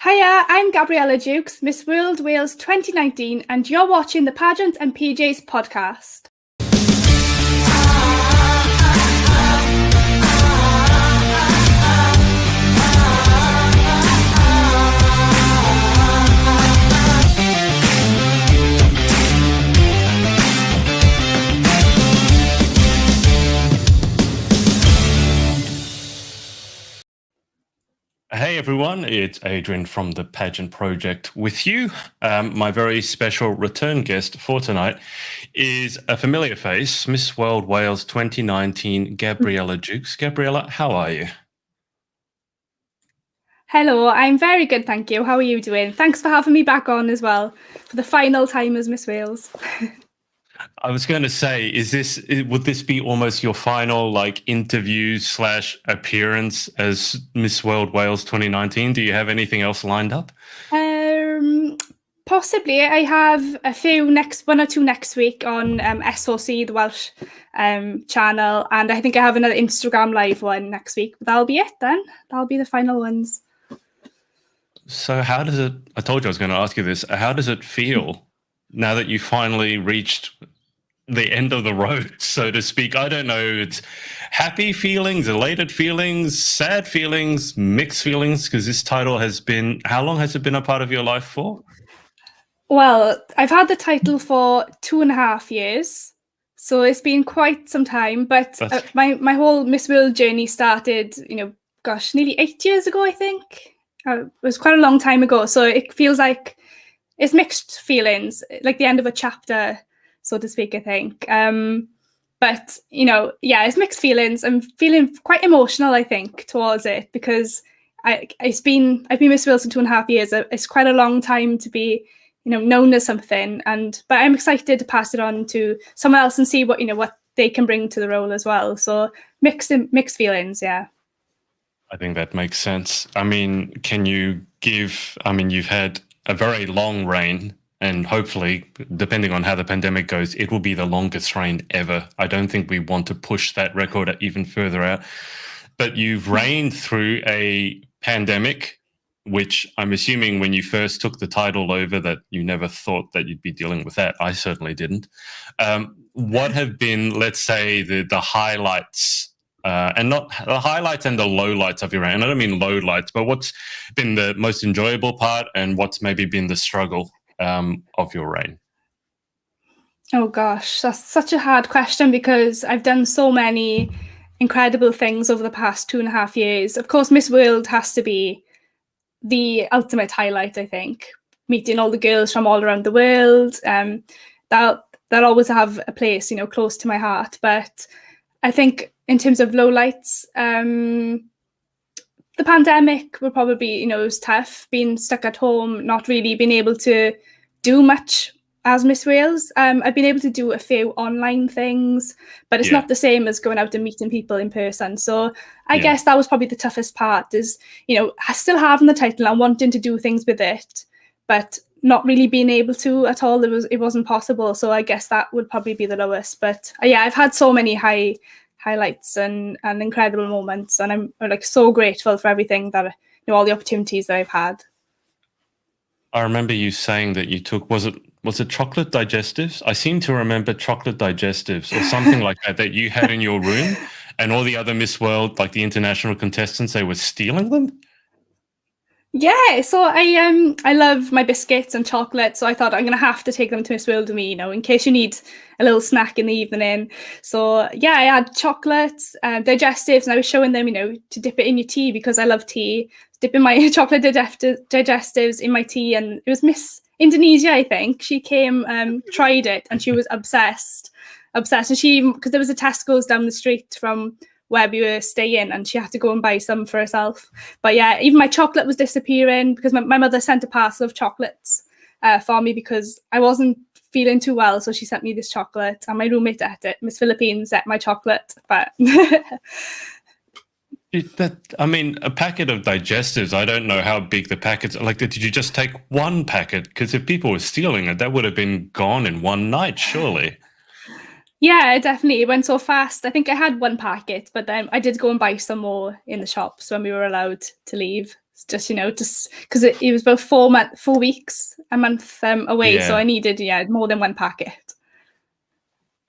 Hiya, I'm Gabriella Jukes, Miss World Wales 2019, and you're watching the Pageant and PJ's podcast. Hey everyone, it's Adrian from the Pageant Project with you. My very special return guest for tonight is a familiar face, Miss World Wales 2019, Gabriella Jukes. Gabriella, how are you? Hello, I'm very good, thank you. How are you doing? Thanks for having me back on as well for the final time as Miss Wales. I was going to say, would this be almost your final interview / appearance as Miss World Wales 2019? Do you have anything else lined up? Possibly. I have one or two next week on SOC, the Welsh channel, and I think I have another Instagram live one next week. But that'll be it then. That'll be the final ones. So how does it, I told you I was going to ask you this, how does it feel now that you finally reached the end of the road, so to speak? I don't know, it's happy feelings, elated feelings, sad feelings, mixed feelings, because this title has been, how long has it been a part of your life for? Well, I've had the title for 2.5 years, so it's been quite some time, but my whole Miss World journey started, nearly 8 years ago, I think. It was quite a long time ago, so it feels like it's mixed feelings, like the end of a chapter, so to speak, I think. But, it's mixed feelings. I'm feeling quite emotional, I think, towards it, because I've been Miss Wales for 2.5 years. It's quite a long time to be, known as something, but I'm excited to pass it on to someone else and see what they can bring to the role as well. So mixed feelings, yeah. I think that makes sense. I mean, you've had a very long reign, and hopefully, depending on how the pandemic goes, it will be the longest reign ever. I don't think we want to push that record even further out. But you've reigned through a pandemic, which I'm assuming when you first took the title over that you never thought that you'd be dealing with that. I certainly didn't. What have been, let's say, the highlights, and not the highlights and the lowlights of your reign? And I don't mean low lights, but what's been the most enjoyable part and what's maybe been the struggle of your reign? Oh gosh, that's such a hard question because I've done so many incredible things over the past 2.5 years. Of course, Miss World has to be the ultimate highlight, I think. Meeting all the girls from all around the world, that'll always have a place, close to my heart. But I think in terms of lowlights, the pandemic will probably, it was tough, being stuck at home, not really being able to do much as Miss Wales. I've been able to do a few online things, but it's not the same as going out and meeting people in person. So I guess that was probably the toughest part is, still having the title and wanting to do things with it, but not really being able to at all. It wasn't possible. So I guess that would probably be the lowest. But I've had so many highlights and incredible moments, and I'm so grateful for everything that, all the opportunities that I've had. I remember you saying that you took, was it chocolate digestives? I seem to remember chocolate digestives or something like that you had in your room, and all the other Miss World, like the international contestants, they were stealing them. Yeah, so I love my biscuits and chocolate, so I thought I'm going to have to take them to Miss World with me, in case you need a little snack in the evening. So I had chocolates, digestives, and I was showing them, to dip it in your tea because I love tea. Dipping my chocolate digestives in my tea, and it was Miss Indonesia, I think. She came, tried it, and she was obsessed. And because there was a Tesco's down the street from where we were staying, and she had to go and buy some for herself. But even my chocolate was disappearing because my mother sent a parcel of chocolates for me because I wasn't feeling too well, so she sent me this chocolate, and my roommate ate it. Miss Philippines ate my chocolate, but a packet of digestives, I don't know how big the packets are. Did you just take one packet? Because if people were stealing it, that would have been gone in one night, surely. Yeah, definitely. It went so fast. I think I had one packet, but then I did go and buy some more in the shops when we were allowed to leave. It's just just because it was about 4 weeks, a month away, so I needed more than one packet.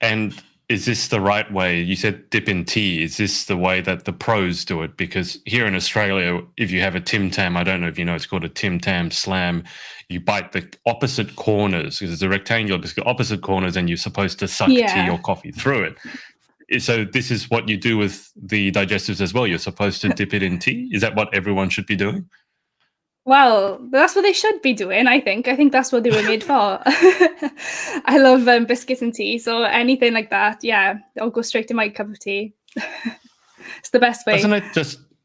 And is this the right way? You said dip in tea. Is this the way that the pros do it? Because here in Australia, if you have a Tim Tam, I don't know if you know, it's called a Tim Tam slam. You bite the opposite corners because it's a rectangular biscuit, opposite corners, and you're supposed to suck tea or coffee through it. So this is what you do with the digestives as well. You're supposed to dip it in tea. Is that what everyone should be doing? Well, that's what they should be doing, I think. I think that's what they were made for. I love biscuits and tea, so anything like that, I'll go straight to my cup of tea. It's the best way.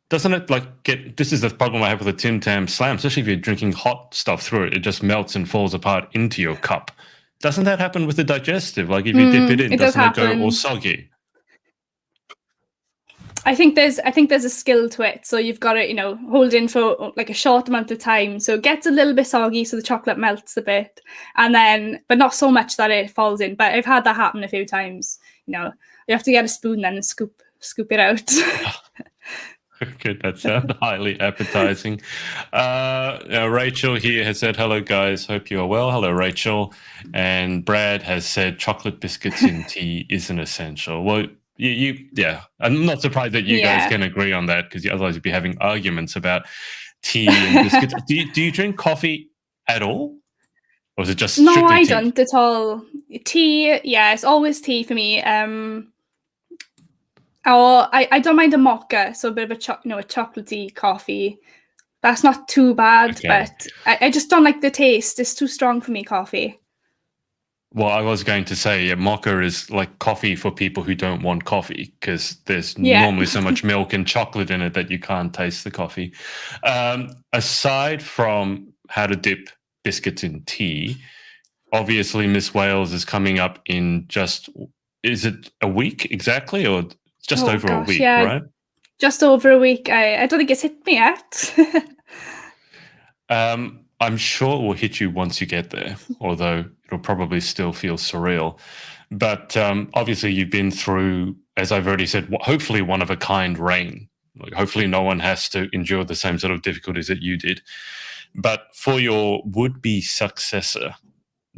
Doesn't it like this is the problem I have with a Tim Tam slam, especially if you're drinking hot stuff through it, it just melts and falls apart into your cup. Doesn't that happen with the digestive? Like if you dip it in, doesn't it go all soggy? I think there's a skill to it. So you've got to, hold in for like a short amount of time. So it gets a little bit soggy, so the chocolate melts a bit, and then, but not so much that it falls in. But I've had that happen a few times. You have to get a spoon then and scoop it out. Good, that sounds highly appetizing. Rachel here has said, hello guys, hope you are well. Hello Rachel. And Brad has said chocolate biscuits in tea is an essential. Well, I'm not surprised that you guys can agree on that, because otherwise you'd be having arguments about tea and biscuits. Do you drink coffee at all? Or is it just strictly tea? No, I don't at all. Tea, it's always tea for me. Or I don't mind a mocha, so a bit of a chocolatey coffee. That's not too bad, but I just don't like the taste. It's too strong for me, coffee. Well, I was going to say, mocha is like coffee for people who don't want coffee, because there's normally so much milk and chocolate in it that you can't taste the coffee. Aside from how to dip biscuits in tea, obviously Miss Wales is coming up in is it a week exactly, or just over a week, right? Just over a week. I don't think it's hit me yet. I'm sure it will hit you once you get there, although it'll probably still feel surreal. But obviously you've been through, as I've already said, hopefully one of a kind reign. Like, hopefully no one has to endure the same sort of difficulties that you did. But for your would-be successor,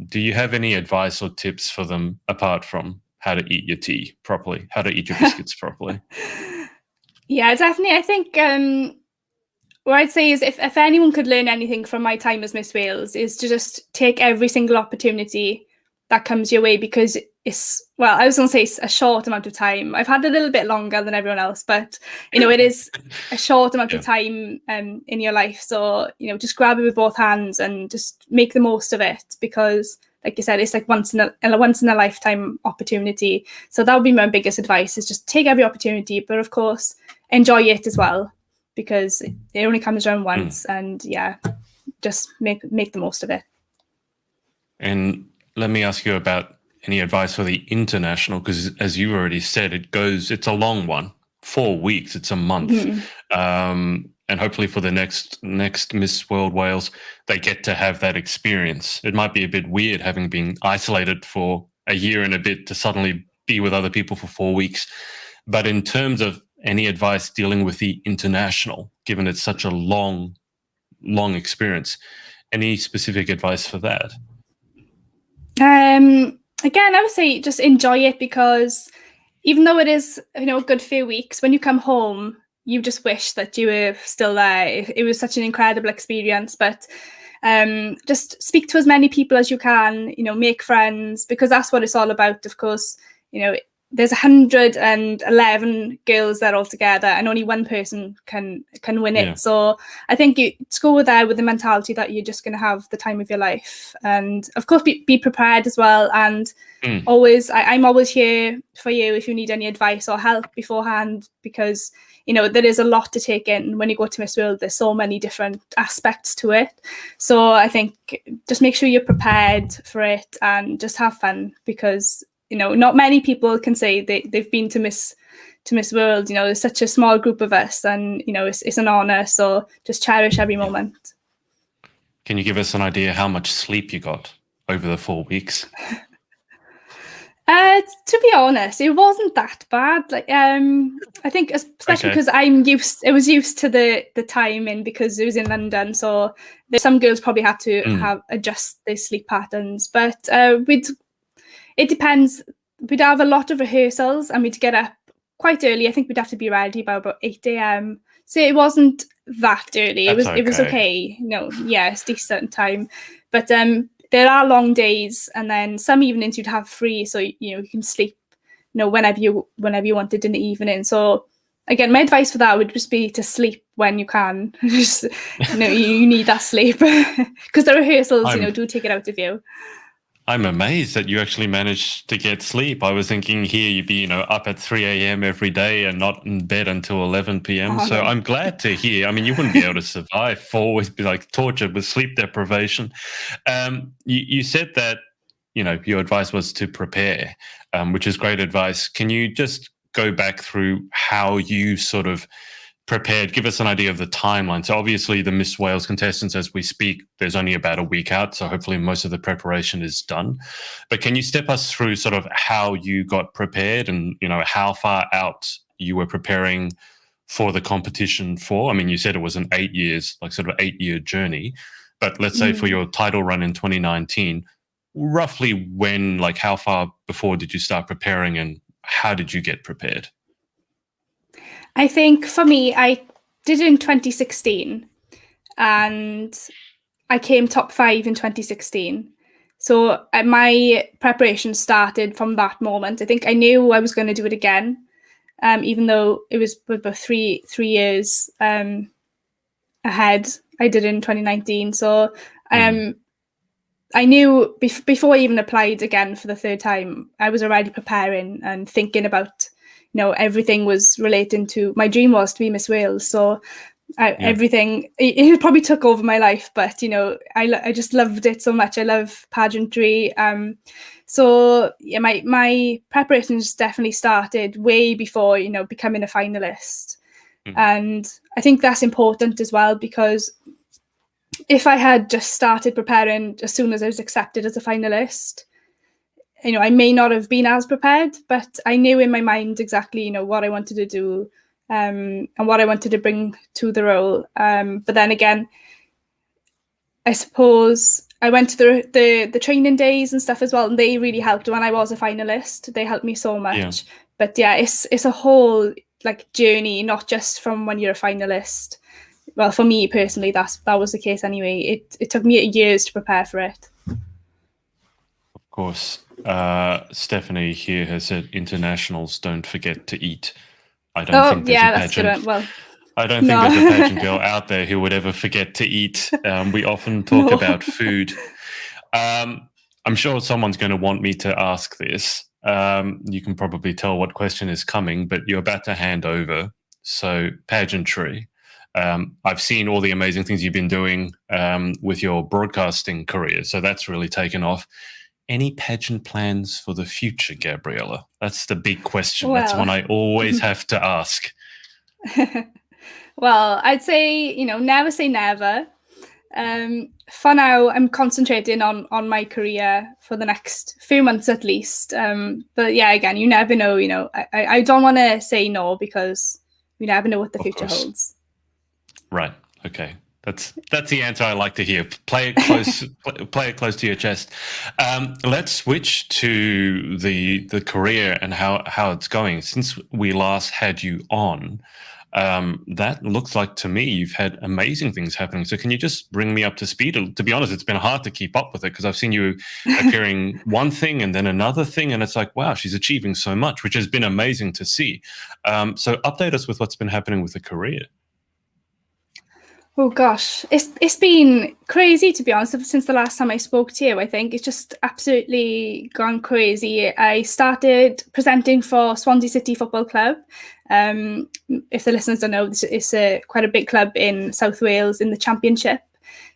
do you have any advice or tips for them apart from how to eat your tea properly, how to eat your biscuits properly? Yeah, definitely. I think what I'd say is if anyone could learn anything from my time as Miss Wales, is to just take every single opportunity that comes your way, because I was going to say a short amount of time. I've had a little bit longer than everyone else, but, it is a short amount of time in your life. So, just grab it with both hands and just make the most of it, because like you said, it's like once in a lifetime opportunity. So that would be my biggest advice, is just take every opportunity, but of course, enjoy it as well, because it only comes around once, and just make the most of it. And let me ask you about any advice for the international, because as you already said, it's a long one, 4 weeks, it's a month. And hopefully for the next Miss World Wales, they get to have that experience. It might be a bit weird having been isolated for a year and a bit to suddenly be with other people for 4 weeks. But in terms of any advice dealing with the international, given it's such a long experience, any specific advice for that? Again, I would say just enjoy it, because even though it is, a good few weeks, when you come home, you just wish that you were still there. It was such an incredible experience, but just speak to as many people as you can, make friends, because that's what it's all about. Of course, there's 111 girls there all together, and only one person can win it. So I think you go there with the mentality that you're just going to have the time of your life, and of course be prepared as well. And I'm always here for you if you need any advice or help beforehand, because there is a lot to take in when you go to Miss World. There's so many different aspects to it. So I think just make sure you're prepared for it and just have fun, because not many people can say they've been to Miss World. There's such a small group of us, and it's an honor. So just cherish every moment. Can you give us an idea how much sleep you got over the 4 weeks? To be honest, it wasn't that bad. Like, I think especially Okay. because I was used to the timing because it was in London. So some girls probably had to adjust their sleep patterns. But it depends. We'd have a lot of rehearsals and we'd get up quite early. I think we'd have to be ready by about 8 a.m. So it wasn't that early. That's It was okay. Yeah, it's decent time. But there are long days, and then some evenings you'd have free, so you can sleep, whenever you wanted in the evening. So again, my advice for that would just be to sleep when you can. Just you need that sleep because the rehearsals, do take it out of you. I'm amazed that you actually managed to get sleep. I was thinking here you'd be, up at 3 a.m. every day and not in bed until 11 p.m. Oh, so no. I'm glad to hear. I mean, you wouldn't be able to survive. Always be like tortured with sleep deprivation. You said that, your advice was to prepare, which is great advice. Can you just go back through how you sort of prepared? Give us an idea of the timeline. So obviously the Miss Wales contestants, as we speak, there's only about a week out, so hopefully most of the preparation is done. But can you step us through sort of how you got prepared and how far out you were preparing for the competition for? I mean, you said it was an 8 years, like sort of 8-year journey, but let's say for your title run in 2019, roughly when, like how far before did you start preparing and how did you get prepared? I think for me, I did it in 2016 and I came top 5 in 2016. So my preparation started from that moment. I think I knew I was going to do it again, even though it was about three years ahead. I did it in 2019. So I knew before I even applied again for the third time, I was already preparing and thinking about, everything was relating to, my dream was to be Miss Wales. So everything, it probably took over my life, but, I just loved it so much. I love pageantry. So yeah, my preparations definitely started way before, becoming a finalist. And I think that's important as well, because if I had just started preparing as soon as I was accepted as a finalist, I may not have been as prepared, but I knew in my mind exactly, what I wanted to do and what I wanted to bring to the role. But then again, I suppose I went to the training days and stuff as well, and they really helped when I was a finalist. They helped me so much. Yeah. But yeah, it's a whole journey, not just from when you're a finalist. Well, for me personally, that was the case anyway. It took me years to prepare for it. Of course. Stephanie here has said internationals don't forget to eat. I don't think there's a pageant. Well, I don't think there's a pageant girl out there who would ever forget to eat. We often talk about food. I'm sure someone's going to want me to ask this. You can probably tell what question is coming, but you're about to hand over. So pageantry. I've seen all the amazing things you've been doing with your broadcasting career. So that's really taken off. Any pageant plans for the future, Gabriella? That's the big question. Well, that's one I always have to ask. Well, I'd say, never say never. For now, I'm concentrating on my career for the next few months at least. But yeah, again, you never know, I don't want to say no because you never know what the future holds. Right. Okay. That's the answer I like to hear. Play it close. Play it close to your chest. Let's switch to the career and how it's going. Since we last had you on, that looks like to me you've had amazing things happening. So can you just bring me up to speed? To be honest, it's been hard to keep up with it because I've seen you appearing one thing and then another thing, and it's like, wow, she's achieving so much, which has been amazing to see. So update us with what's been happening with the career. Oh gosh, it's been crazy, to be honest, since the last time I spoke to you. I think it's just absolutely gone crazy. I started presenting for Swansea City Football Club. If the listeners don't know, it's quite a big club in South Wales in the Championship.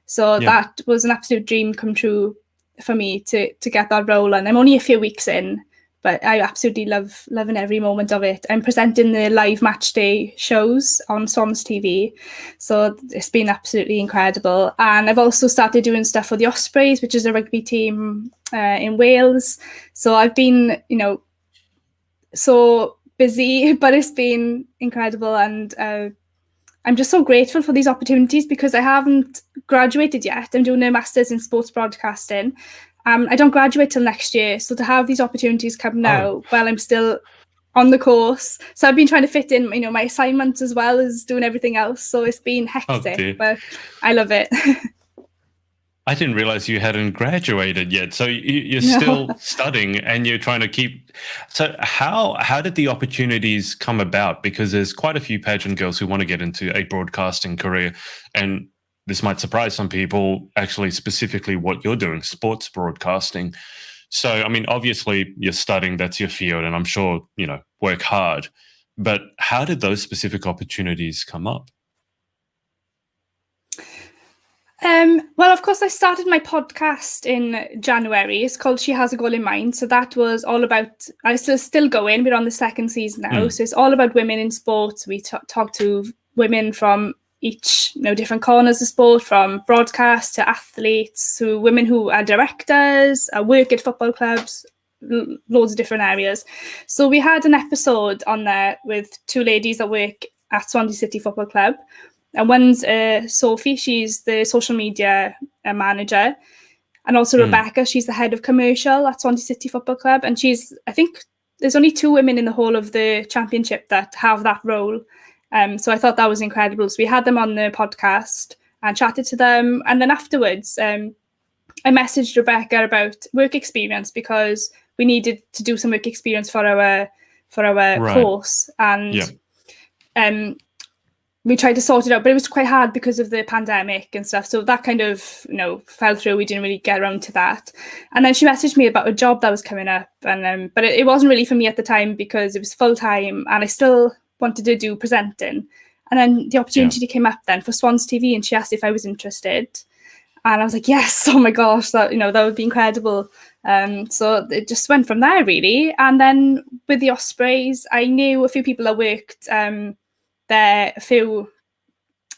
So that was an absolute dream come true for me to get that role. And I'm only a few weeks in, but I absolutely loving every moment of it. I'm presenting the live match day shows on Swans TV, so it's been absolutely incredible. And I've also started doing stuff for the Ospreys, which is a rugby team in Wales. So I've been, so busy, but it's been incredible. And I'm just so grateful for these opportunities because I haven't graduated yet. I'm doing a master's in sports broadcasting. I don't graduate till next year. So to have these opportunities come now while I'm still on the course. So I've been trying to fit in, my assignments as well as doing everything else. So it's been hectic, but I love it. I didn't realize you hadn't graduated yet. So you're still studying and you're trying to keep. So how did the opportunities come about? Because there's quite a few pageant girls who want to get into a broadcasting career. And this might surprise some people, actually, specifically what you're doing, sports broadcasting. So, I mean, obviously you're studying, that's your field, and I'm sure, work hard. But how did those specific opportunities come up? Well, of course, I started my podcast in January. It's called She Has a Goal in Mind. So that was all about, I still going, we're on the second season now. So it's all about women in sports. We talk to women from each, different corners of sport, from broadcast to athletes, to women who are directors, work at football clubs, loads of different areas. So we had an episode on there with two ladies that work at Swansea City Football Club. And one's Sophie, she's the social media manager. And also Rebecca, she's the head of commercial at Swansea City Football Club. And I think there's only 2 women in the whole of the championship that have that role. So I thought that was incredible. So we had them on the podcast and chatted to them. And then afterwards, I messaged Rebecca about work experience because we needed to do some work experience for our course. And we tried to sort it out, but it was quite hard because of the pandemic and stuff. So that kind of, fell through. We didn't really get around to that. And then she messaged me about a job that was coming up. And but it wasn't really for me at the time because it was full time and I still wanted to do presenting. And then the opportunity came up then for Swans TV, and she asked if I was interested. And I was like, yes, oh my gosh, that would be incredible. So it just went from there, really. And then with the Ospreys, I knew a few people that worked there a few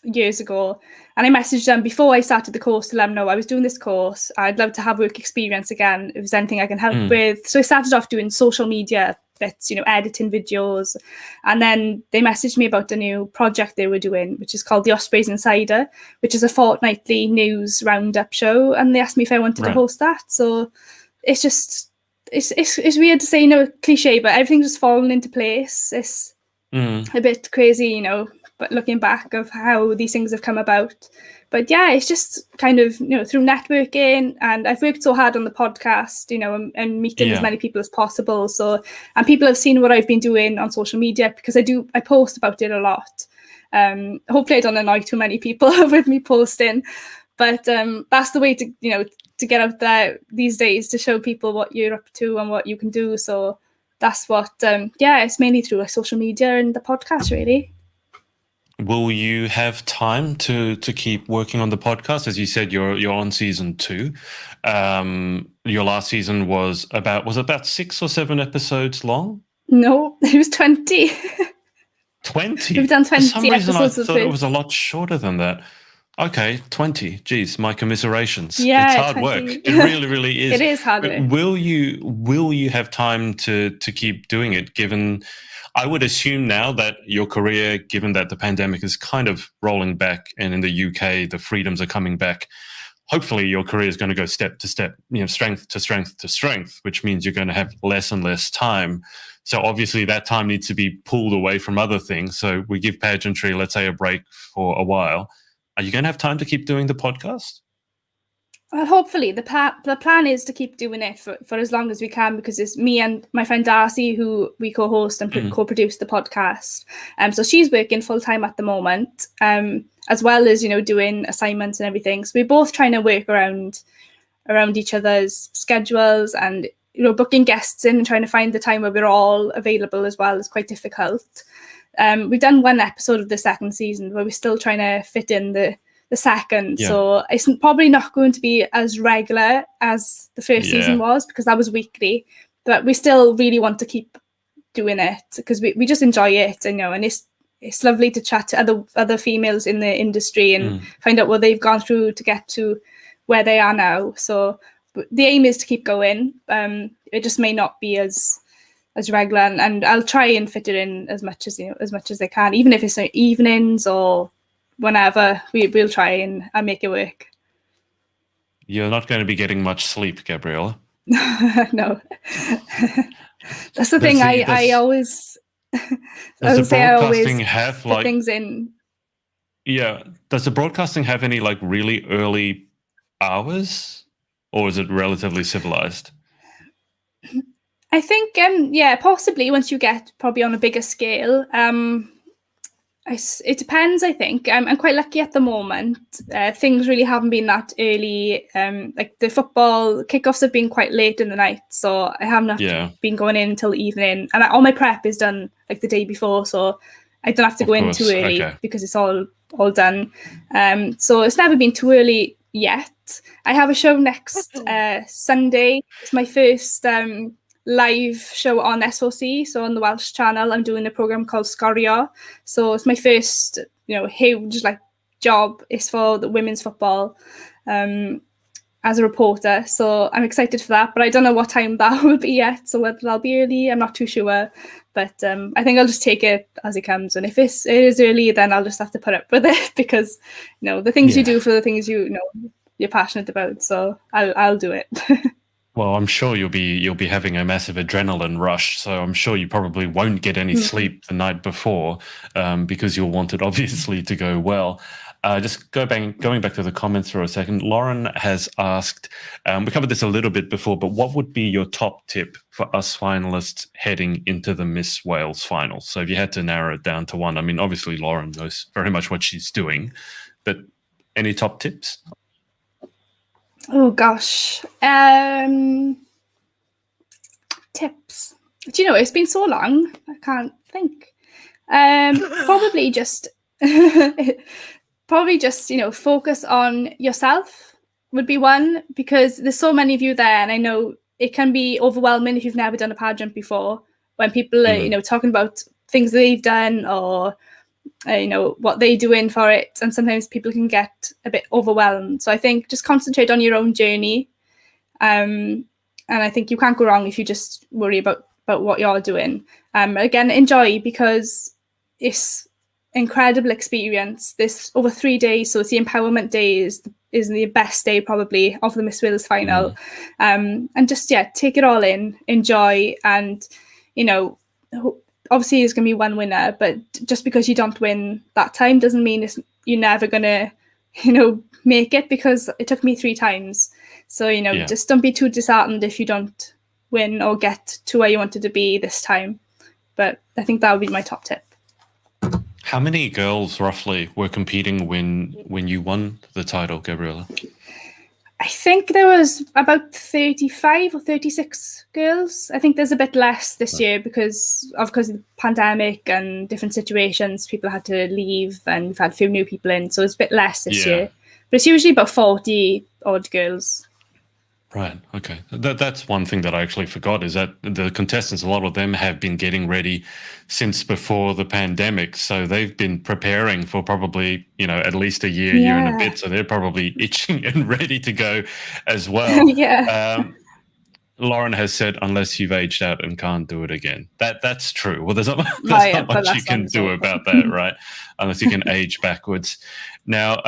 years ago, and I messaged them before I started the course to let them know I was doing this course. I'd love to have work experience again if there's anything I can help with. So I started off doing social media bits, editing videos, and then they messaged me about a new project they were doing, which is called the Ospreys Insider, which is a fortnightly news roundup show, and they asked me if I wanted to host that. So it's just it's weird to say, cliche, but everything's just fallen into place. It's a bit crazy, but looking back of how these things have come about. But yeah, it's just kind of, through networking, and I've worked so hard on the podcast, and meeting as many people as possible. So, and people have seen what I've been doing on social media because I post about it a lot. Hopefully I don't annoy too many people with me posting, but that's the way to, to get out there these days, to show people what you're up to and what you can do. So that's what, it's mainly through social media and the podcast, really. Will you have time to keep working on the podcast? As you said, you're on season 2. Your last season was about 6 or 7 episodes long? No, it was 20. 20? We've done 20 For some reason, episodes. I thought it was a lot shorter than that. Okay, 20. Geez, my commiserations. Yeah, it's hard 20. work. It really, really is. It is hard work. Will you have time to keep doing it, given, I would assume now that your career, given that the pandemic is kind of rolling back and in the UK, the freedoms are coming back, hopefully your career is going to go step to step, strength to strength to strength, which means you're going to have less and less time. So obviously that time needs to be pulled away from other things. So we give pageantry, let's say, a break for a while. Are you going to have time to keep doing the podcast? Well, hopefully. The plan is to keep doing it for as long as we can, because it's me and my friend Darcy who we co-host and co-produce the podcast. So she's working full-time at the moment, as well as, doing assignments and everything. So we're both trying to work around each other's schedules, and, booking guests in and trying to find the time where we're all available as well is quite difficult. We've done 1 episode of the second season, but we're still trying to fit in the second. So it's probably not going to be as regular as the first season was, because that was weekly. but we still really want to keep doing it because we just enjoy it, and it's lovely to chat to other females in the industry and find out what they've gone through to get to where they are now. So the aim is to keep going. It just may not be as regular, and I'll try and fit it in as much as I can, even if it's evenings or whenever. We'll try and make it work. You're not going to be getting much sleep, Gabriella. No. That's the thing. I always. Does the broadcasting have like things in? Yeah. Does the broadcasting have any like really early hours, or is it relatively civilized? I think possibly once you get probably on a bigger scale. It depends, I think. I'm quite lucky at the moment. Things really haven't been that early. Like the football kickoffs have been quite late in the night, so I haven't been going in until the evening. And all my prep is done like the day before, so I don't have to go in too early because it's all done. So it's never been too early yet. I have a show next Sunday. It's my first live show on SOC, so on the Welsh channel. I'm doing a program called Scorio, so it's my first huge like job. It's for the women's football as a reporter, so I'm excited for that, but I don't know what time that will be yet, so whether that'll be early, I'm not too sure, but I think I'll just take it as it comes, and if it is early, then I'll just have to put up with it because the things you do for the things you're passionate about, so I'll do it. Well, I'm sure you'll be having a massive adrenaline rush, so I'm sure you probably won't get any sleep the night before because you'll want it obviously to go well. Just going back to the comments for a second, Lauren has asked, we covered this a little bit before, but what would be your top tip for us finalists heading into the Miss Wales finals? So if you had to narrow it down to one, I mean, obviously Lauren knows very much what she's doing, but any top tips? Oh gosh, tips. Do you know, it's been so long, I can't think. Probably just focus on yourself would be one, because there's so many of you there, and I know it can be overwhelming if you've never done a pageant before, when people are talking about things they've done or what they're doing for it, and sometimes people can get a bit overwhelmed. So I think just concentrate on your own journey, and I think you can't go wrong if you just worry about what you're doing. Again, enjoy, because it's incredible experience. This over 3 days, so it's the empowerment day is the best day probably of the Miss Wales final, and just take it all in, enjoy, and obviously there's going to be one winner, but just because you don't win that time doesn't mean you're never going to, make it, because it took me 3 times. So, just don't be too disheartened if you don't win or get to where you wanted to be this time. But I think that would be my top tip. How many girls roughly were competing when you won the title, Gabriella? I think there was about 35 or 36 girls. I think there's a bit less this year because of the pandemic and different situations. People had to leave and we've had a few new people in. So it's a bit less this year. But it's usually about 40 odd girls. Right. Okay. That's one thing that I actually forgot, is that the contestants, a lot of them have been getting ready since before the pandemic. So they've been preparing for probably, at least a year and a bit. So they're probably itching and ready to go as well. Lauren has said, unless you've aged out and can't do it again. That's true. Well, there's not much you can do about that, right? Unless you can age backwards. Now,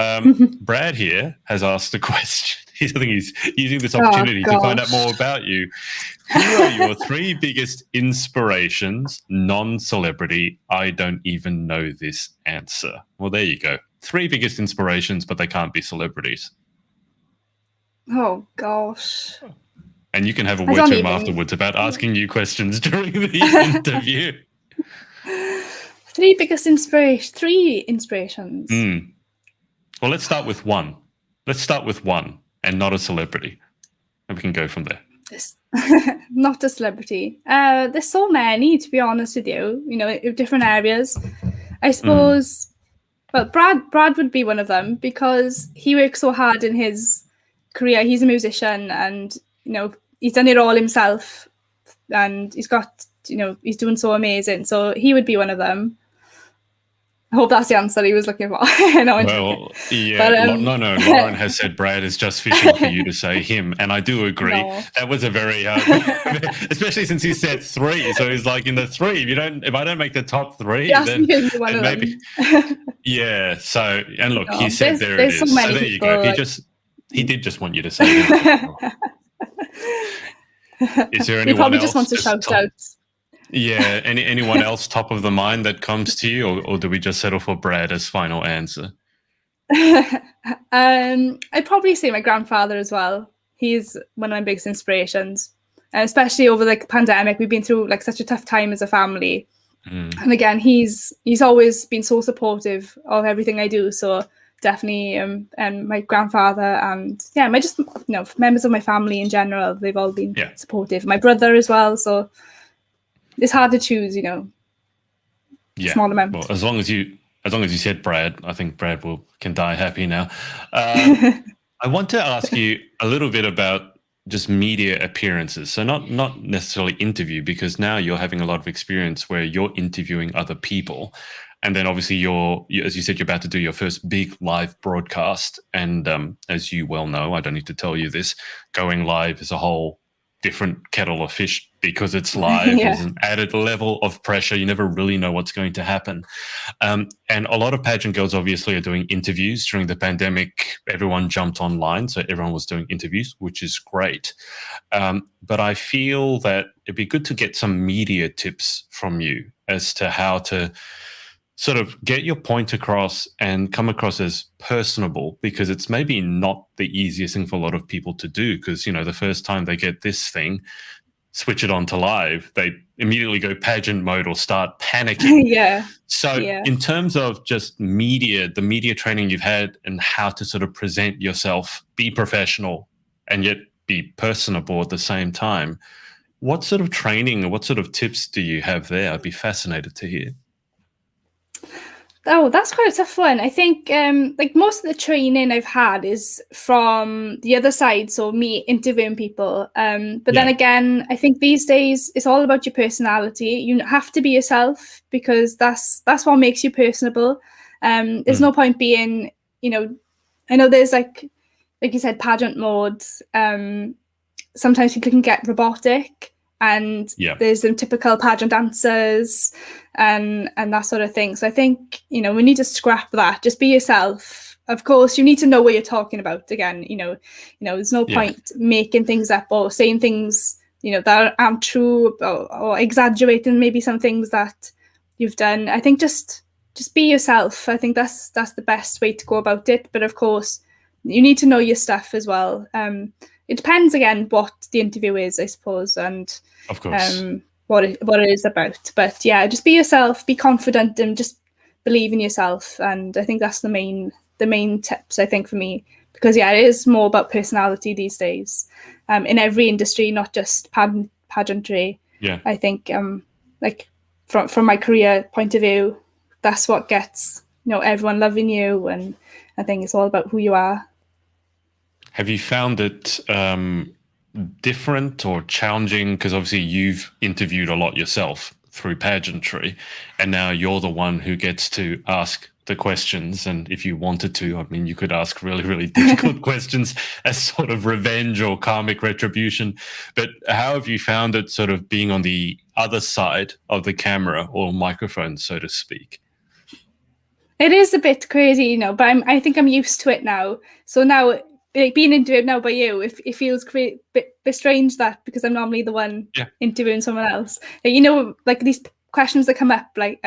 Brad here has asked a question. I think he's using this opportunity to find out more about you. Who are your 3 biggest inspirations, non-celebrity? I don't even know this answer. Well, there you go. 3 biggest inspirations, but they can't be celebrities. Oh, gosh. And you can have a word to him afterwards about asking you questions during the interview. 3 biggest inspirations. 3 inspirations. Well, let's start with one. And not a celebrity. And we can go from there. Not a celebrity. There's so many, to be honest with you, in different areas. I suppose, well, Brad would be one of them, because he works so hard in his career. He's a musician and, he's done it all himself, and he's got, he's doing so amazing. So he would be one of them. I hope that's the answer he was looking for. Well, yeah, But, no, Lauren has said Brad is just fishing for you to say him, and I do agree. No. That was a very, especially since he said 3. So he's like, in the 3, if I don't make the top 3, then maybe, yeah. So, and look, he said there it is. So there you go. He did just want you to say him. Is there anyone he probably else just wants to shout out. Yeah, anyone else top of the mind that comes to you, or do we just settle for Brad as final answer? I'd probably say my grandfather as well. He's one of my biggest inspirations, and especially over the pandemic, we've been through like such a tough time as a family. And again, he's always been so supportive of everything I do. So definitely, and my grandfather, and members of my family in general, they've all been supportive. My brother as well. So it's hard to choose, small amount. Well, as long as you said Brad, I think Brad can die happy now. I want to ask you a little bit about just media appearances. So not necessarily interview, because now you're having a lot of experience where you're interviewing other people. And then obviously as you said, you're about to do your first big live broadcast. And as you well know, I don't need to tell you this, going live is a whole different kettle of fish because it's live. There's an added level of pressure. You never really know what's going to happen. And a lot of pageant girls obviously are doing interviews. During the pandemic, everyone jumped online. So everyone was doing interviews, which is great. But I feel that it'd be good to get some media tips from you as to how to sort of get your point across and come across as personable, because it's maybe not the easiest thing for a lot of people to do, because, the first time they get this thing, switch it on to live, they immediately go pageant mode or start panicking. So in terms of just the media training you've had and how to sort of present yourself, be professional and yet be personable at the same time, what sort of training or what sort of tips do you have there? I'd be fascinated to hear. Oh, that's quite a tough one. I think like most of the training I've had is from the other side, so me interviewing people. But then again, I think these days it's all about your personality. You have to be yourself, because that's what makes you personable. There's no point being, I know there's like you said, pageant mode. Sometimes people can get robotic. And there's some typical pageant answers and that sort of thing. So I think, we need to scrap that. Just be yourself. Of course, you need to know what you're talking about. Again, there's no point making things up or saying things, that aren't true, or exaggerating maybe some things that you've done. I think just be yourself. I think that's the best way to go about it. But of course, you need to know your stuff as well. It depends again what the interview is, I suppose, and of course what it is about. But just be yourself, be confident, and just believe in yourself. And I think that's the main tips, I think, for me, because it is more about personality these days, in every industry, not just pageantry. I think like from my career point of view, that's what gets everyone loving you, and I think it's all about who you are. Have you found it different or challenging? Because obviously you've interviewed a lot yourself through pageantry, and now you're the one who gets to ask the questions. And if you wanted to, I mean, you could ask really, really difficult questions as sort of revenge or karmic retribution. But how have you found it sort of being on the other side of the camera or microphone, so to speak? It is a bit crazy, but I think I'm used to it now. So now, like, being interviewed now by you, it feels a bit strange, that because I'm normally the one interviewing someone else. Like these questions that come up, like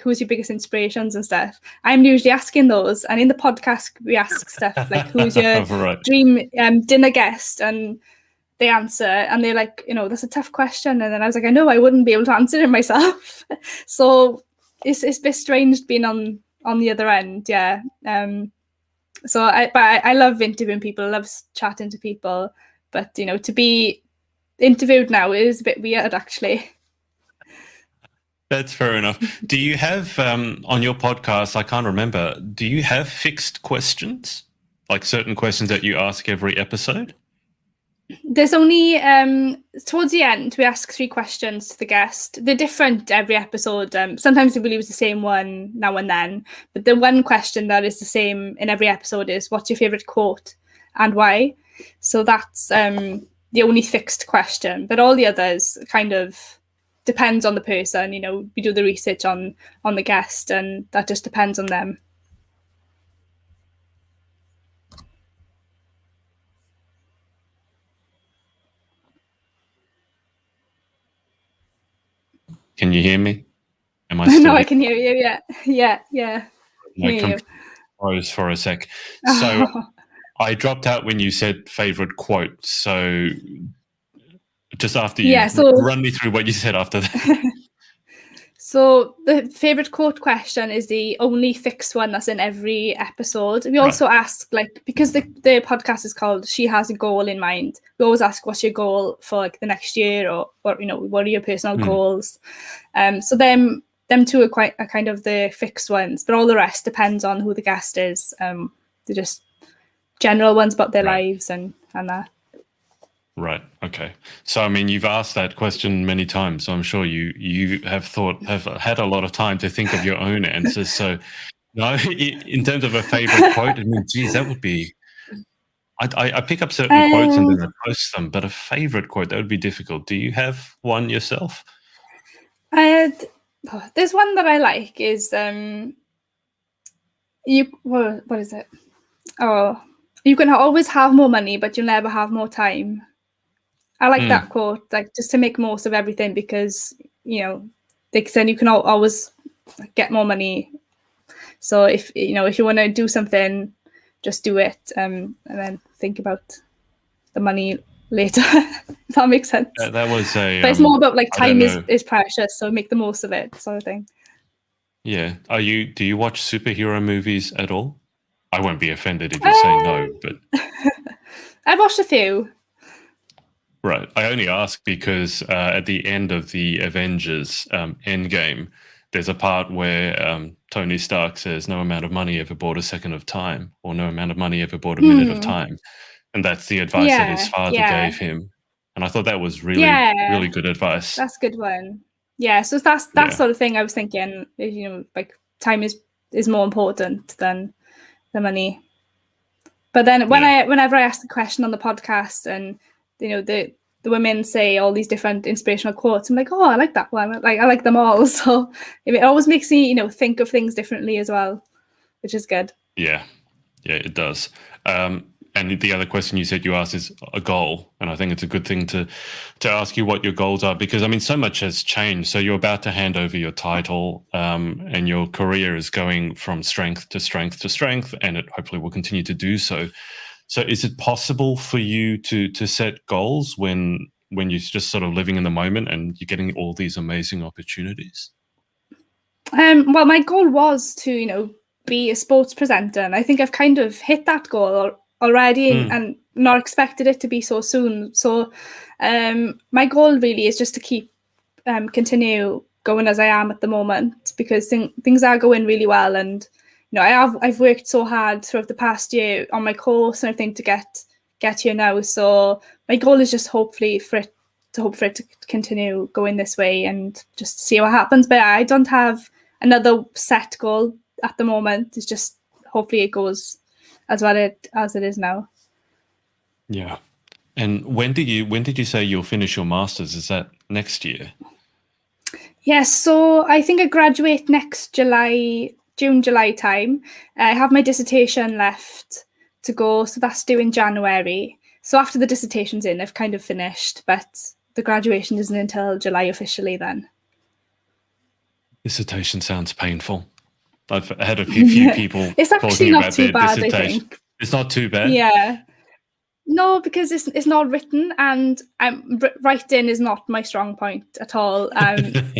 who's your biggest inspirations and stuff. I'm usually asking those, and in the podcast we ask stuff like who's your dream dinner guest, and they answer, and they're like, that's a tough question, and then I was like, I know I wouldn't be able to answer it myself. So it's a bit strange being on the other end. So I love interviewing people, I love chatting to people, but to be interviewed now is a bit weird, actually. That's fair enough. Do you have on your podcast, I can't remember, do you have fixed questions, like certain questions that you ask every episode? There's only towards the end we ask 3 questions to the guest. They're different every episode. Sometimes we will use the same one now and then, but the one question that is the same in every episode is, what's your favorite quote and why? So that's the only fixed question, but all the others kind of depends on the person. We do the research on the guest, and that just depends on them. Can you hear me? Am I still No, I can hear you. Yeah. My Hear you. computer froze for a sec. So I dropped out when you said favorite quote. So just after you run me through what you said after that. So the favorite quote question is the only fixed one that's in every episode. We also ask, because the podcast is called She Has a Goal in Mind, we always ask, what's your goal for the next year, or what are your personal goals? So them two are kind of the fixed ones, but all the rest depends on who the guest is. They're just general ones about their lives and that. Right. Okay. So, I mean, you've asked that question many times, so I'm sure you have had a lot of time to think of your own answers. So, no, in terms of a favorite quote, I mean, geez, that would be. I pick up certain quotes and then I post them, but a favorite quote, that would be difficult. Do you have one yourself? There's one that I like is what is it? Oh, you can always have more money, but you'll never have more time. I like that quote, just to make most of everything, because they said you can always get more money. So if you want to do something, just do it, and then think about the money later. If that makes sense. That was a. But it's more about time is precious, so make the most of it, sort of thing. Yeah. Do you watch superhero movies at all? I won't be offended if you say no, but I've watched a few. Right. I only ask because at the end of the Avengers Endgame, there's a part where Tony Stark says no amount of money ever bought a second of time, or no amount of money ever bought a minute of time. And that's the advice that his father gave him. And I thought that was really, really good advice. That's a good one. Yeah. So that's that sort of thing I was thinking, time is more important than the money. But then whenever I ask the question on the podcast, and the women say all these different inspirational quotes, I'm like, oh, I like that one. I like them all. So it always makes me, think of things differently as well, which is good. Yeah, it does. And the other question you said you asked is a goal, and I think it's a good thing to ask you what your goals are, because I mean, so much has changed. So you're about to hand over your title, and your career is going from strength to strength to strength, and it hopefully will continue to do so. So is it possible for you to set goals when you're just sort of living in the moment and you're getting all these amazing opportunities? Well, my goal was to, be a sports presenter, and I think I've kind of hit that goal already, and not expected it to be so soon. So my goal really is just to keep continue going as I am at the moment, because things are going really well, and I've worked so hard throughout the past year on my course and everything to get here now. So my goal is just hope for it to continue going this way, and just see what happens. But I don't have another set goal at the moment. It's just hopefully it goes as well as it is now. Yeah. And when did you say you'll finish your masters? Is that next year? Yes. So I think I graduate next June, July time. I have my dissertation left to go, so that's due in January. So after the dissertation's in, I've kind of finished, but the graduation isn't until July officially then. Dissertation sounds painful. I've had a few people it's actually not too bad, I think. It's not too bad? Yeah. No, because it's not written, and writing is not my strong point at all.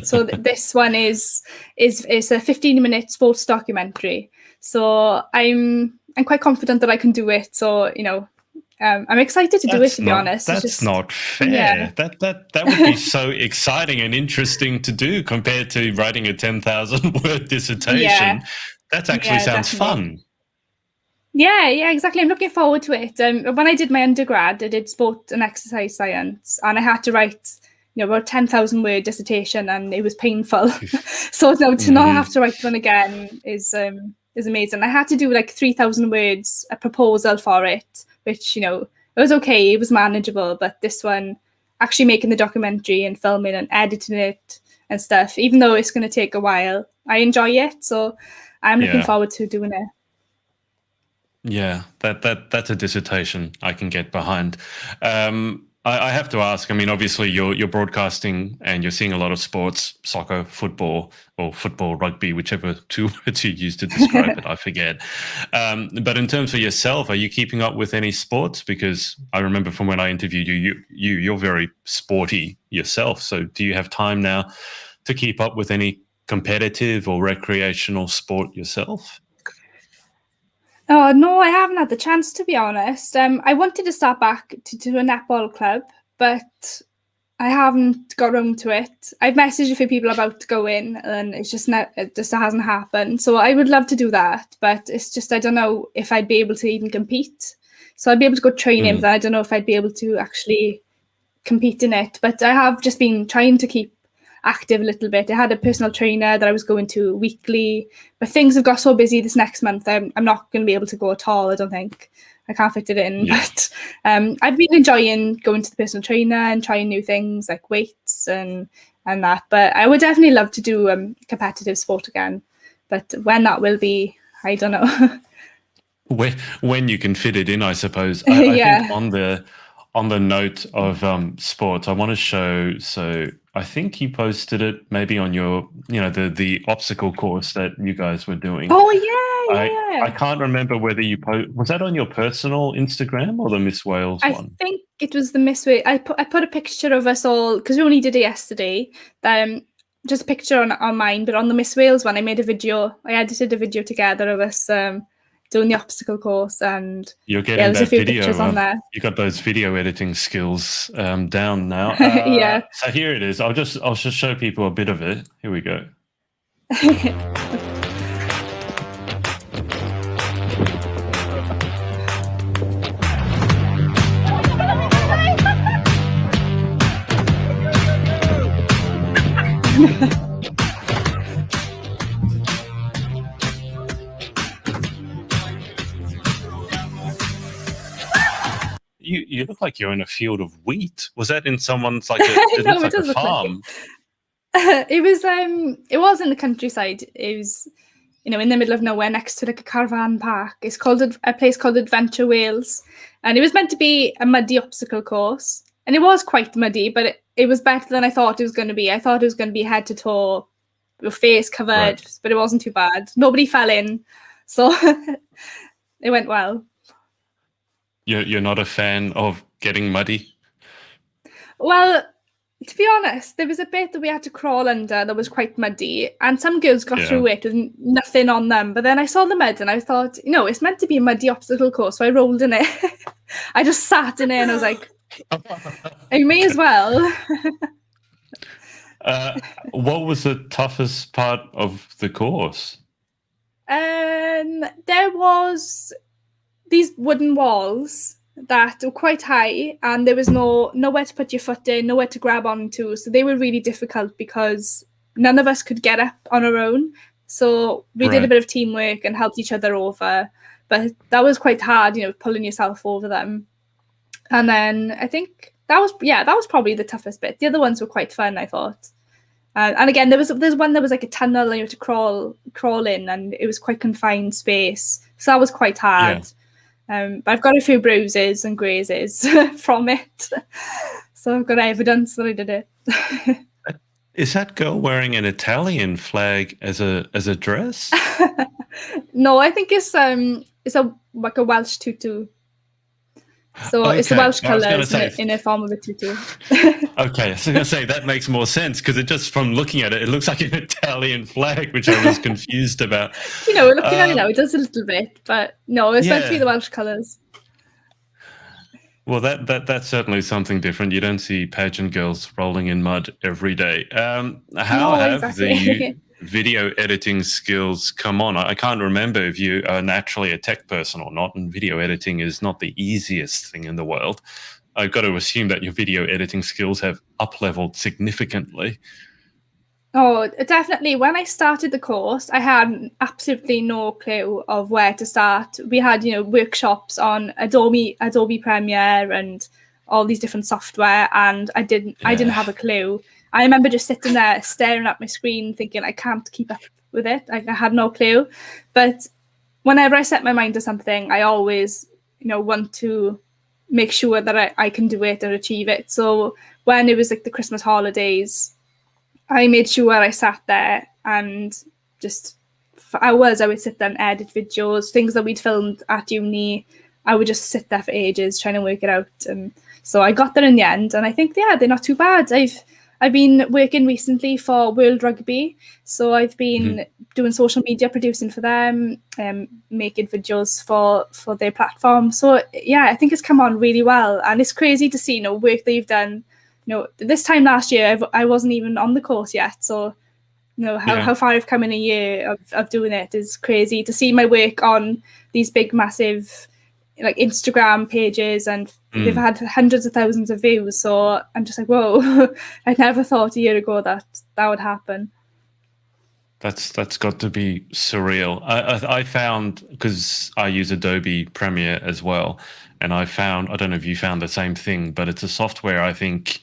So this one is a 15-minute sports documentary. So I'm quite confident that I can do it. So I'm excited to do it. To be honest, that's not fair. Yeah. That would be so exciting and interesting to do compared to writing a 10,000-word dissertation. Yeah. That actually sounds fun. Yeah, exactly. I'm looking forward to it. When I did my undergrad, I did sport and exercise science, and I had to write, about 10,000 word dissertation, and it was painful. So no, to not have to write one again is amazing. I had to do like 3,000 words, a proposal for it, which it was okay, it was manageable. But this one, actually making the documentary and filming and editing it and stuff, even though it's going to take a while, I enjoy it. So I'm looking forward to doing it. Yeah, that's a dissertation I can get behind. I have to ask. I mean, obviously, you're broadcasting and you're seeing a lot of sports, soccer, football, or football, rugby, whichever two words you use to describe it. I forget. But in terms of yourself, are you keeping up with any sports? Because I remember from when I interviewed you're very sporty yourself. So do you have time now to keep up with any competitive or recreational sport yourself? Oh no, I haven't had the chance, to be honest. I wanted to start back to a netball club, but I haven't got around to it. I've messaged a few people about going, and it just hasn't happened. So I would love to do that, but it's just I don't know if I'd be able to even compete. So I'd be able to go training, but I don't know if I'd be able to actually compete in it. But I have just been trying to keep active a little bit. I had a personal trainer that I was going to weekly, but things have got so busy this next month. I'm not going to be able to go at all. I don't think I can't fit it in. Yeah. But I've been enjoying going to the personal trainer and trying new things like weights and that. But I would definitely love to do competitive sport again. But when that will be, I don't know. When you can fit it in, I suppose. I think on the note of sports, I want to show. So I think you posted it maybe on your, the obstacle course that you guys were doing. Oh yeah. I can't remember whether you was that on your personal Instagram or the Miss Wales one? I think it was the Miss Wales. I put a picture of us all because we only did it yesterday. Just a picture on mine, but on the Miss Wales one, I made a video. I edited a video together of us doing the obstacle course, and you're getting there's that a few video pictures on there. You got those video editing skills down now. Yeah. So here it is. I'll just show people a bit of it. Here we go. You look like you're in a field of wheat. Was that in someone's like it looks like a farm? It was in the countryside. It was in the middle of nowhere next to like a caravan park. It's called a place called Adventure Wales, and it was meant to be a muddy obstacle course, and it was quite muddy, but it was better than I thought it was going to be. I thought it was going to be head to toe, your face covered, right. But it wasn't too bad. Nobody fell in, so it went well. You're not a fan of getting muddy? Well, to be honest, there was a bit that we had to crawl under that was quite muddy, and some girls got through it with nothing on them. But then I saw the mud and I thought, it's meant to be a muddy obstacle course, so I rolled in it. I just sat in it and I was like, I may as well. What was the toughest part of the course? There was these wooden walls that were quite high, and there was nowhere to put your foot in, nowhere to grab onto. So they were really difficult because none of us could get up on our own. So we did a bit of teamwork and helped each other over. But that was quite hard, pulling yourself over them. And then I think that was probably the toughest bit. The other ones were quite fun, I thought. And again, there's one that was like a tunnel and you had to crawl in, and it was quite confined space. So that was quite hard. Yeah. But I've got a few bruises and grazes from it. So I've got evidence that I did it. Is that girl wearing an Italian flag as a dress? No, I think it's like a Welsh tutu. So it's the Welsh colours in a form of a tutu. Okay, I was going to say that makes more sense because just from looking at it, it looks like an Italian flag, which I was confused about. Looking at it now, it does a little bit, but no, it's meant to be the Welsh colours. Well, that's certainly something different. You don't see pageant girls rolling in mud every day. How have video editing skills, come on. I can't remember if you are naturally a tech person or not, and video editing is not the easiest thing in the world. I've got to assume that your video editing skills have up-leveled significantly. Oh, definitely. When I started the course, I had absolutely no clue of where to start. We had, workshops on Adobe Premiere and all these different software, and I didn't have a clue. I remember just sitting there staring at my screen thinking I can't keep up with it. I had no clue. But whenever I set my mind to something, I always, want to make sure that I can do it and achieve it. So when it was like the Christmas holidays, I made sure I sat there and just for hours I would sit there and edit videos, things that we'd filmed at uni. I would just sit there for ages trying to work it out. And so I got there in the end, and I think, they're not too bad. I've been working recently for World Rugby, so I've been doing social media, producing for them, making videos for their platform. So yeah, I think it's come on really well, and it's crazy to see work that you've done. This time last year, I wasn't even on the course yet. So, how far I've come in a year of doing it is crazy. To see my work on these big, massive, like Instagram pages, and they've had hundreds of thousands of views. So I'm just like, whoa! I never thought a year ago that would happen. That's got to be surreal. I found, because I use Adobe Premiere as well, and I don't know if you found the same thing, but it's a software I think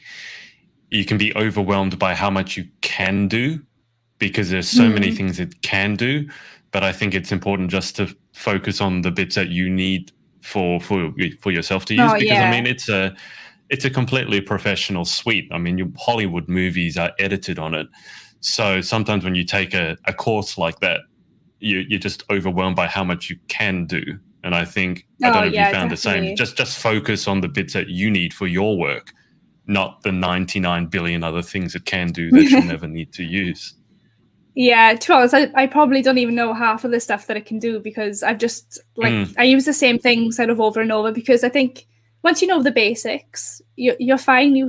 you can be overwhelmed by how much you can do, because there's so many things it can do. But I think it's important just to focus on the bits that you need for yourself to use, because I mean it's a completely professional suite. I mean, your Hollywood movies are edited on it. So sometimes when you take a course like that, you're just overwhelmed by how much you can do. And I think, I don't know if you found definitely the same, just focus on the bits that you need for your work, not the 99 billion other things it can do that you'll never need to use. Yeah, to be honest, I probably don't even know half of the stuff that it can do, because I've just, I use the same things sort of over and over, because I think once you know the basics, you're fine. You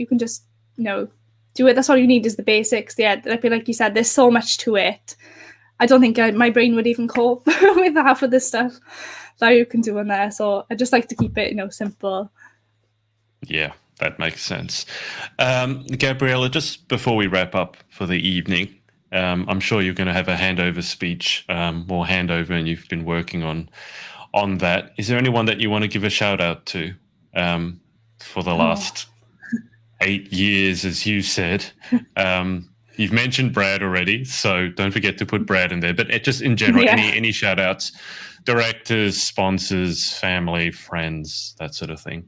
can just, do it. That's all you need is the basics. Yeah, like you said, there's so much to it. I don't think my brain would even cope with half of this stuff that you can do in there. So I just like to keep it, simple. Yeah, that makes sense. Gabriella, just before we wrap up for the evening, I'm sure you're going to have a handover speech or handover, and you've been working on that. Is there anyone that you want to give a shout out to for the last 8 years, as you said? You've mentioned Brad already, so don't forget to put Brad in there. But just in general, any shout outs, directors, sponsors, family, friends, that sort of thing.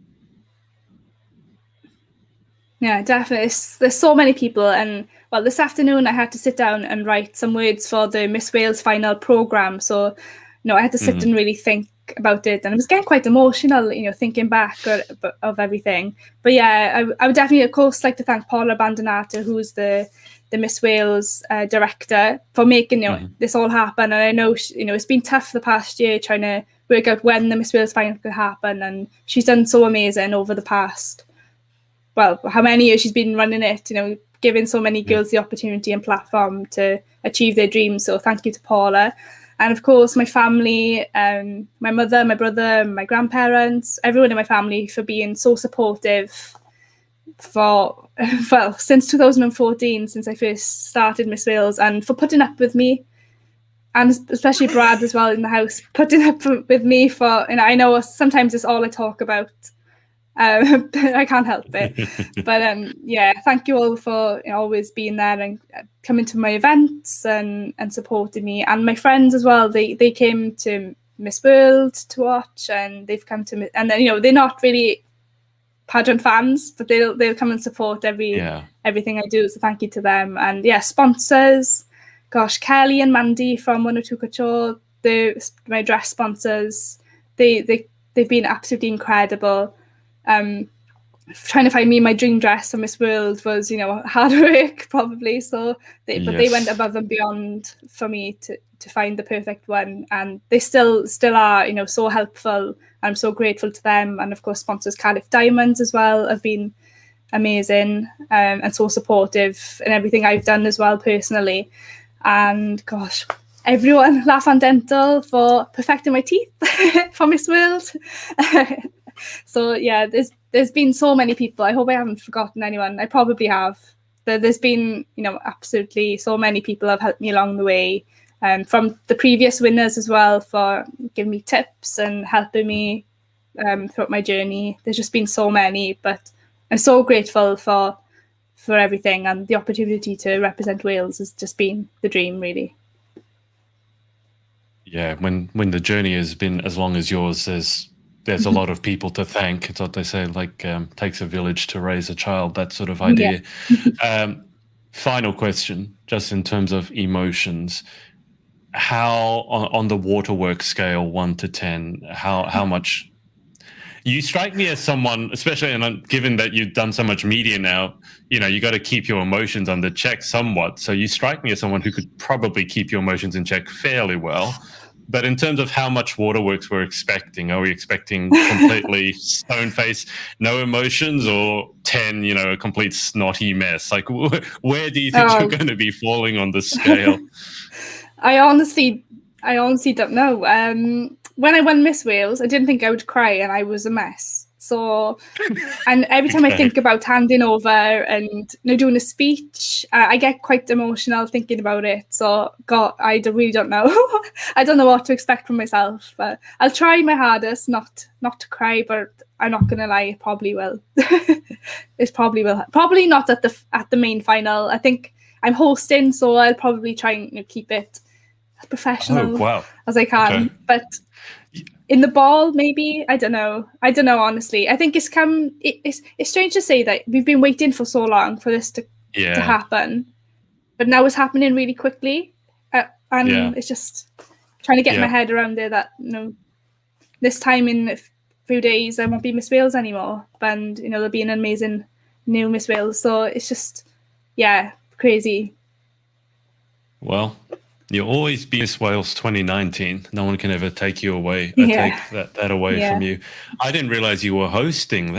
Yeah, definitely. There's so many people. And well, this afternoon I had to sit down and write some words for the Miss Wales final programme. So, I had to sit and really think about it, and I was getting quite emotional, thinking back of everything. But yeah, I would definitely, of course, like to thank Paula Bandonata, who's the Miss Wales director, for making this all happen. And I know it's been tough the past year trying to work out when the Miss Wales final could happen, and she's done so amazing over the past, well, how many years she's been running it, giving so many girls the opportunity and platform to achieve their dreams. So thank you to Paula. And of course, my family, my mother, my brother, my grandparents, everyone in my family, for being so supportive since 2014, since I first started Miss Wales, and for putting up with me, and especially Brad as well in the house, putting up with me for, I know sometimes it's all I talk about. I can't help it. But thank you all for always being there and coming to my events and supporting me, and my friends as well. They came to Miss World to watch, and they've come to and then they're not really pageant fans, but they'll come and support everything I do. So thank you to them. And sponsors, gosh, Kelly and Mandy from 102 Couture, my dress sponsors, they've been absolutely incredible. Trying to find me my dream dress for Miss World was hard work probably, so they went above and beyond for me to find the perfect one, and they still are so helpful. I'm so grateful to them. And of course, sponsors Cardiff Diamonds as well have been amazing, and so supportive in everything I've done as well personally. And gosh, everyone, Laugh and Dental for perfecting my teeth for Miss World. So yeah, there's been so many people. I hope I haven't forgotten anyone. I probably have. There's been, absolutely so many people have helped me along the way. From the previous winners as well, for giving me tips and helping me throughout my journey. There's just been so many, but I'm so grateful for everything, and the opportunity to represent Wales has just been the dream, really. Yeah, when the journey has been as long as yours, there's a lot of people to thank. It's what they say, like takes a village to raise a child, that sort of idea. Yeah. Final question, just in terms of emotions, how on the waterworks scale 1 to 10, how much? You strike me as someone, especially, and given that you've done so much media now, you got to keep your emotions under check somewhat. So you strike me as someone who could probably keep your emotions in check fairly well. But in terms of how much waterworks we're expecting, are we expecting completely stone face, no emotions, or 10, a complete snotty mess? Like, where do you think you're going to be falling on the scale? I honestly don't know. When I won Miss Wales, I didn't think I would cry, and I was a mess. So, and every time I think about handing over and doing a speech, I get quite emotional thinking about it. So, God, I really don't know. I don't know what to expect from myself. But I'll try my hardest not to cry. But I'm not gonna lie, it probably will. It probably will. Probably not at the main final. I think I'm hosting, so I'll probably try and keep it as professional as I can. Okay. But in the ball, maybe, I don't know, honestly. I think it's strange to say that we've been waiting for so long for this to happen, but now it's happening really quickly, and it's just trying to get my head around it that this time in a few days I won't be Miss Wales anymore, and there'll be an amazing new Miss Wales. So it's just crazy. Well, you'll always be Miss Wales 2019. No one can ever take you away. Take that away from you. I didn't realize you were hosting.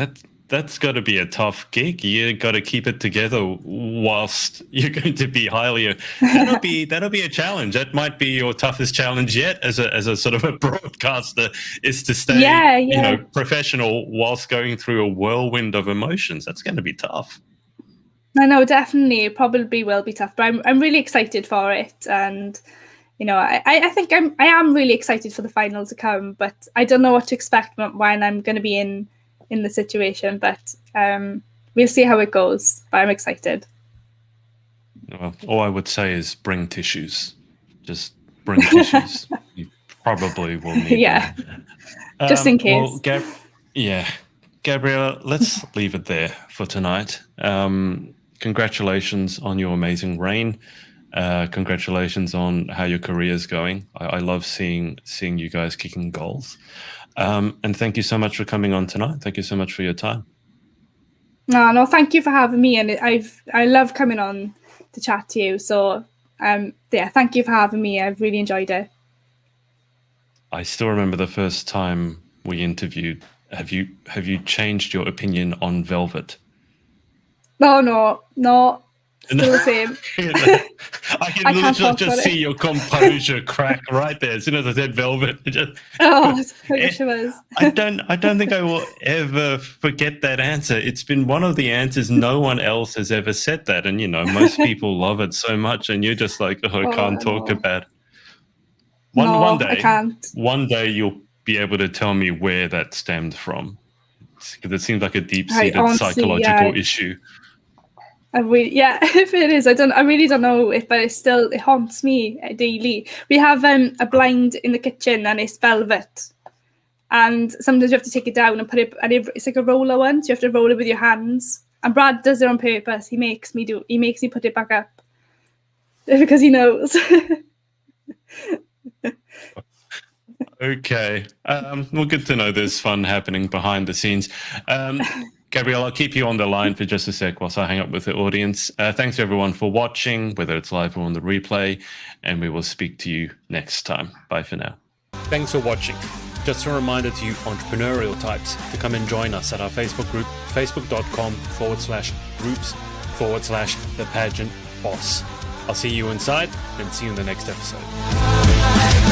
That's got to be a tough gig. You got to keep it together whilst you're going to be highly. That'll be a challenge. That might be your toughest challenge yet, as a sort of a broadcaster, is to stay professional whilst going through a whirlwind of emotions. That's going to be tough. I know, definitely, it probably will be tough, but I'm really excited for it, and I think I am really excited for the final to come, but I don't know what to expect when I'm going to be in the situation, but we'll see how it goes. But I'm excited. Well, all I would say is bring tissues. Just bring tissues. You probably will need them. Just in case. Well, Gabriella, let's leave it there for tonight. Congratulations on your amazing reign. Congratulations on how your career is going. I love seeing you guys kicking goals. And thank you so much for coming on tonight. Thank you so much for your time. No, thank you for having me. And I love coming on to chat to you. So thank you for having me. I've really enjoyed it. I still remember the first time we interviewed. Have you changed your opinion on Velvet? No. Still the same. I can literally just see your composure crack right there as soon as I said Velvet. I wish it was. I don't think I will ever forget that answer. It's been one of the answers no one else has ever said that, and most people love it so much, and you're just like, I can't talk about it. One day, I can't. One day you'll be able to tell me where that stemmed from, because it seems like a deep-seated psychological issue. If it is, I really don't know it, but it haunts me daily. We have a blind in the kitchen, and it's velvet, and sometimes you have to take it down and put it, and it's like a roller one, so you have to roll it with your hands. And Brad does it on purpose. He makes me put it back up because he knows. Okay. Well, good to know there's fun happening behind the scenes. Gabrielle, I'll keep you on the line for just a sec whilst I hang up with the audience. Thanks everyone for watching, whether it's live or on the replay, and we will speak to you next time. Bye for now. Thanks for watching. Just a reminder to you entrepreneurial types to come and join us at our Facebook group, facebook.com/groups/the Pageant Boss. I'll see you inside and see you in the next episode.